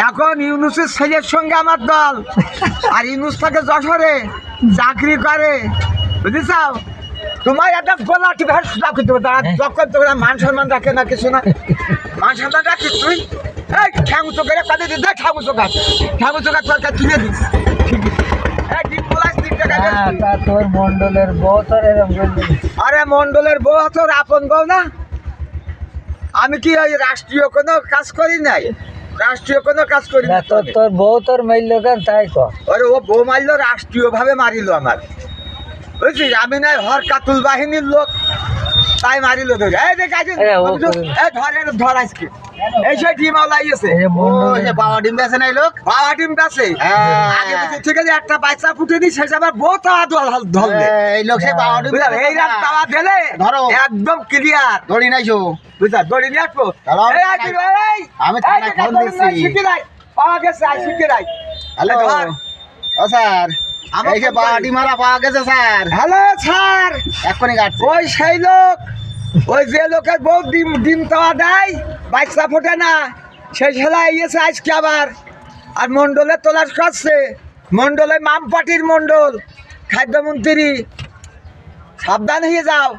এখন ইউনুসের ছেলের সঙ্গে আমার দল, আর ইউনুস থাকে যশোরে চাকরি করে, বুঝেছাও? তোমার একটা গোলাটি ভাস রাখতে হবে, তারা যখন তোমরা মান সম্মান রাখে না, কিছু না মান সম্মান রাখিস তুই। এই ঠ্যাঙু চোখের কাজে দিতে ঠ্যাঙু চোখা তোর কিনে দিস। তোর মন্ডলের বউ তোর এরকম। আরে মন্ডলের বউ তোর আপন বউ না? আমি কি ওই রাষ্ট্রীয় কোনো কাজ করি নাই? রাষ্ট্রীয় কোনো কাজ করি না। তোর বউ তোর মাইল কেন তাই কর? আরে ও বউ মারলো, রাষ্ট্রীয় ভাবে মারিল আমার, বুঝছিস? আমি নাই হর কাতুল বাহিনীর লোক, তাই মারিল ধরে। এই দেখ ধর আজকে এই সব ডিম আলাইছে, বাবা ডিম বেছে নাই লোক, বাবা ডিম আছে। ঠিক আছে, একটা বাচ্চা ফুটে দিই, শেষ আবার বউ তাওয়া ধরলে এই লোক সে বাবা ডিম এই রাত তাওয়া দিলে ধরো একদম ক্লিয়ার। ধরি নাইছো, বুঝলা? দড়ি নিয়ে আসবো। আমি থানায় ফোন দিচ্ছি। পাওয়া গেছে, শিখে নাই। হ্যালো ও স্যার, এই যে বাবা ডিম মারা পাওয়া গেছে স্যার। হ্যালো স্যার, এক্ষুনি কাটছে। ওই সেই লোক, ওই যে লোকের বউ ডিম ডিম তাওয়া দেয়, বাচ্চা ফোটে না, সেই ছেলে এসে আজকে আবার। আর মন্ডলে তলাশ করছে, মন্ডলে মাম পার্টির মন্ডল, খাদ্যমন্ত্রী, সাবধান হয়ে যাও।